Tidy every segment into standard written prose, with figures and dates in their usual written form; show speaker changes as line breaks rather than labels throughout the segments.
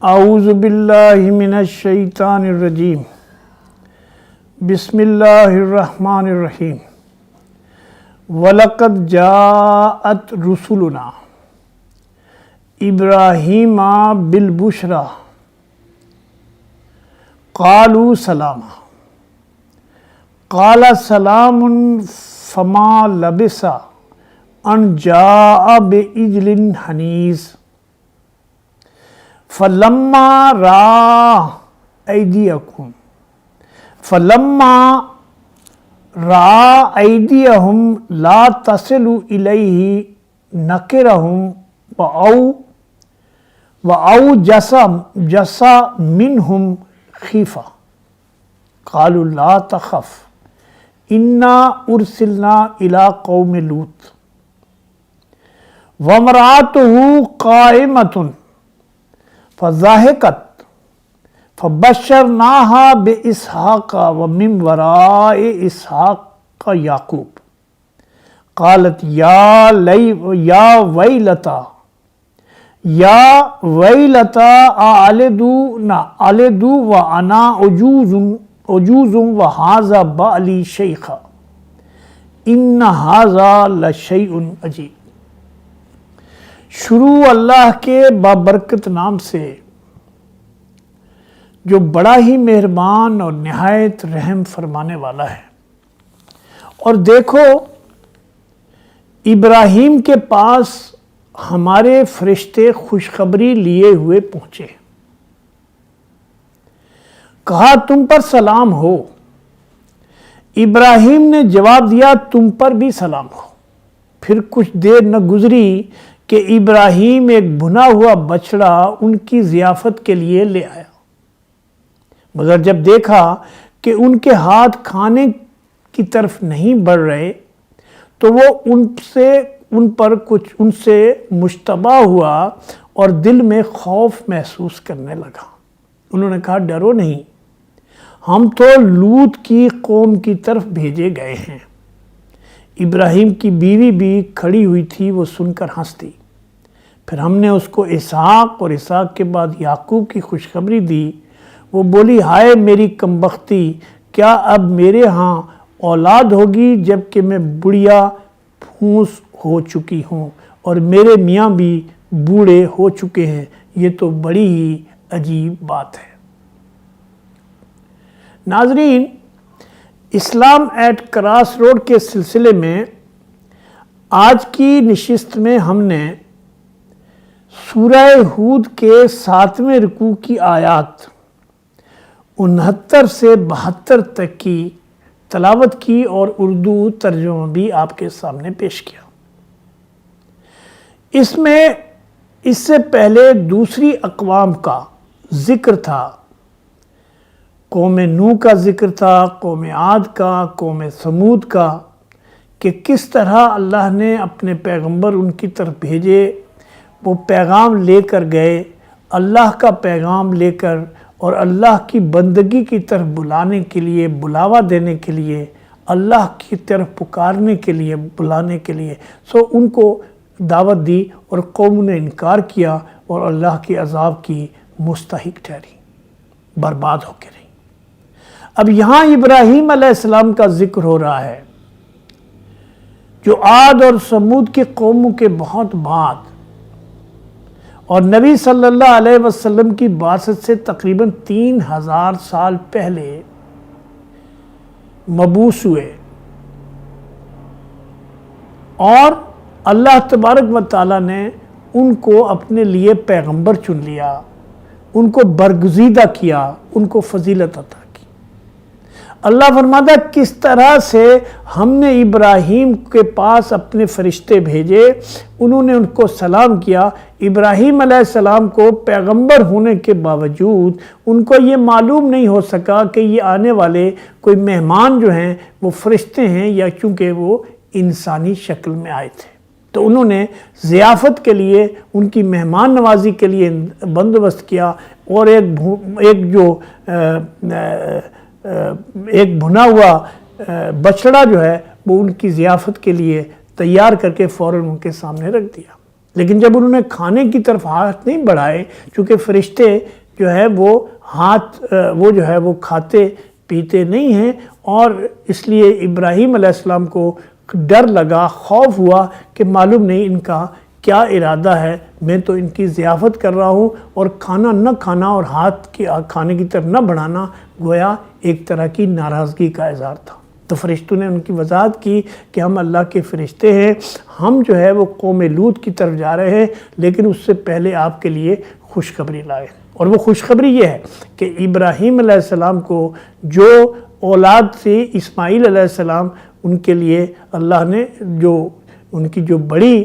اعوذ باللہ من الشیطان الرجیم بسم اللہ الرحمن الرحیم وَلَقَدْ جَاءَتْ رُسُلُنَا ابراہیم بالبشریٰ قالوا سلاما قال سلام فما لبث ان جاء بعجل حنیذ فلما رأى أيديهم لا تصل إليه نكرهم وأوجس منهم خيفة قالوا لا تخف إنا أرسلنا إلى قوم لوط وامرأته قائمة فضحكت فبشرناها بإسحاق ومن وراء إسحاق يعقوب قالت يا ويلتى ألد وأنا عجوز وهذا بعلي شيخا إن هذا لشيء عجيب۔ شروع اللہ کے بابرکت نام سے جو بڑا ہی مہربان اور نہایت رحم فرمانے والا ہے۔ اور دیکھو ابراہیم کے پاس ہمارے فرشتے خوشخبری لیے ہوئے پہنچے، کہا تم پر سلام ہو۔ ابراہیم نے جواب دیا تم پر بھی سلام ہو۔ پھر کچھ دیر نہ گزری کہ ابراہیم ایک بھنا ہوا بچڑا ان کی ضیافت کے لیے لے آیا، مگر جب دیکھا کہ ان کے ہاتھ کھانے کی طرف نہیں بڑھ رہے تو وہ ان سے مشتبہ ہوا اور دل میں خوف محسوس کرنے لگا۔ انہوں نے کہا ڈرو نہیں، ہم تو لوط کی قوم کی طرف بھیجے گئے ہیں۔ ابراہیم کی بیوی بھی کھڑی ہوئی تھی، وہ سن کر ہنس دی۔ پھر ہم نے اس کو اسحاق اور اسحاق کے بعد یعقوب کی خوشخبری دی۔ وہ بولی ہائے میری کمبختی، کیا اب میرے ہاں اولاد ہوگی جب کہ میں بڑھیا پھونس ہو چکی ہوں اور میرے میاں بھی بوڑھے ہو چکے ہیں؟ یہ تو بڑی ہی عجیب بات ہے۔ ناظرین، اسلام ایٹ کراس روڈ کے سلسلے میں آج کی نشست میں ہم نے سورہ ہود کے 7ویں رکوع کی آیات 69 سے 72 تک کی تلاوت کی اور اردو ترجمہ بھی آپ کے سامنے پیش کیا۔ اس میں اس سے پہلے دوسری اقوام کا ذکر تھا، قوم نوح کا ذکر تھا، قوم عاد کا، قوم ثمود کا، کہ کس طرح اللہ نے اپنے پیغمبر ان کی طرف بھیجے، وہ پیغام لے کر گئے، اللہ کا پیغام لے کر اور اللہ کی بندگی کی طرف بلانے کے لیے، بلاوا دینے کے لیے، اللہ کی طرف پکارنے کے لیے، بلانے کے لیے ان کو دعوت دی اور قوم نے انکار کیا اور اللہ کے عذاب کی مستحق ٹھہری، برباد ہو کے رہی۔ اب یہاں ابراہیم علیہ السلام کا ذکر ہو رہا ہے، جو عاد اور ثمود کی قوموں کے بہت بعد اور نبی صلی اللہ علیہ وسلم کی بعثت سے تقریباً 3000 سال پہلے مبعوث ہوئے، اور اللہ تبارک و تعالیٰ نے ان کو اپنے لیے پیغمبر چن لیا، ان کو برگزیدہ کیا، ان کو فضیلت عطا کی۔ اللہ فرماتا ہے کس طرح سے ہم نے ابراہیم کے پاس اپنے فرشتے بھیجے، انہوں نے ان کو سلام کیا۔ ابراہیم علیہ السلام کو پیغمبر ہونے کے باوجود ان کو یہ معلوم نہیں ہو سکا کہ یہ آنے والے کوئی مہمان جو ہیں وہ فرشتے ہیں، یا چونکہ وہ انسانی شکل میں آئے تھے، تو انہوں نے ضیافت کے لیے، ان کی مہمان نوازی کے لیے بندوبست کیا، اور ایک بھنا ہوا بچڑا جو ہے وہ ان کی ضیافت کے لیے تیار کر کے فوراً ان کے سامنے رکھ دیا۔ لیکن جب انہوں نے کھانے کی طرف ہاتھ نہیں بڑھائے، چونکہ فرشتے جو ہے وہ جو ہے وہ کھاتے پیتے نہیں ہیں، اور اس لیے ابراہیم علیہ السلام کو ڈر لگا، خوف ہوا کہ معلوم نہیں ان کا کیا ارادہ ہے، میں تو ان کی ضیافت کر رہا ہوں، اور کھانا نہ کھانا اور ہاتھ کی کھانے کی طرف نہ بڑھانا گویا ایک طرح کی ناراضگی کا اظہار تھا۔ تو فرشتوں نے ان کی وضاحت کی کہ ہم اللہ کے فرشتے ہیں، ہم جو ہے وہ قوم لوط کی طرف جا رہے ہیں، لیکن اس سے پہلے آپ کے لیے خوشخبری لائے۔ اور وہ خوشخبری یہ ہے کہ ابراہیم علیہ السلام کو جو اولاد تھی اسماعیل علیہ السلام، ان کے لیے اللہ نے ان کی جو بڑی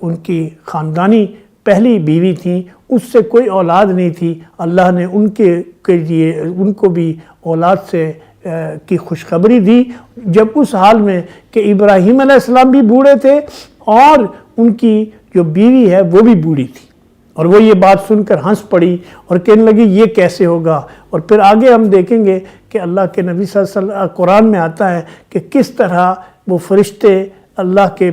ان کی خاندانی پہلی بیوی تھیں، اس سے کوئی اولاد نہیں تھی، اللہ نے ان کے لیے ان کو بھی اولاد سے کی خوشخبری دی، جب اس حال میں کہ ابراہیم علیہ السلام بھی بوڑھے تھے اور ان کی جو بیوی ہے وہ بھی بوڑھی تھی، اور وہ یہ بات سن کر ہنس پڑی اور کہنے لگی یہ کیسے ہوگا۔ اور پھر آگے ہم دیکھیں گے کہ اللہ کے نبی صلی اللہ علیہ وسلم قرآن میں آتا ہے کہ کس طرح وہ فرشتے اللہ کے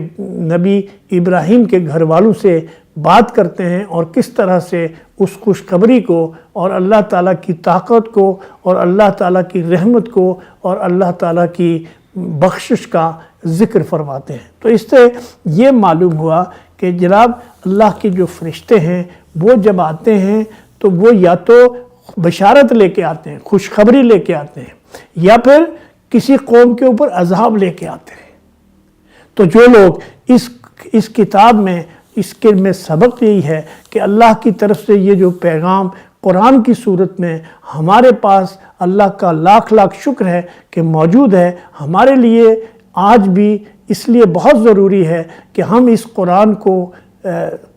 نبی ابراہیم کے گھر والوں سے بات کرتے ہیں، اور کس طرح سے اس خوشخبری کو اور اللہ تعالیٰ کی طاقت کو اور اللہ تعالیٰ کی رحمت کو اور اللہ تعالیٰ کی بخشش کا ذکر فرماتے ہیں۔ تو اس سے یہ معلوم ہوا کہ جناب اللہ کے جو فرشتے ہیں وہ جب آتے ہیں تو وہ یا تو بشارت لے کے آتے ہیں، خوشخبری لے کے آتے ہیں، یا پھر کسی قوم کے اوپر عذاب لے کے آتے ہیں۔ تو جو لوگ اس کتاب میں اس کے میں سبق یہی ہے کہ اللہ کی طرف سے یہ جو پیغام قرآن کی صورت میں ہمارے پاس اللہ کا لاکھ لاکھ شکر ہے کہ موجود ہے، ہمارے لیے آج بھی اس لیے بہت ضروری ہے کہ ہم اس قرآن کو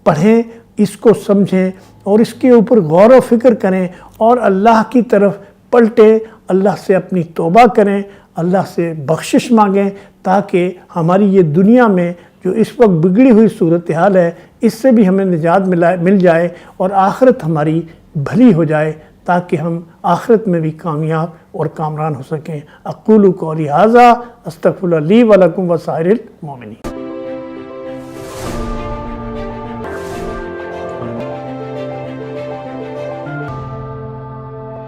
پڑھیں، اس کو سمجھیں اور اس کے اوپر غور و فکر کریں اور اللہ کی طرف پلٹیں، اللہ سے اپنی توبہ کریں، اللہ سے بخشش مانگیں، تاکہ ہماری یہ دنیا میں جو اس وقت بگڑی ہوئی صورتحال ہے اس سے بھی ہمیں نجات مل جائے اور آخرت ہماری بھلی ہو جائے، تاکہ ہم آخرت میں بھی کامیاب اور کامران ہو سکیں۔ اقول قولی ھذا استغفر اللہ لی ولکم وسائر المؤمنین۔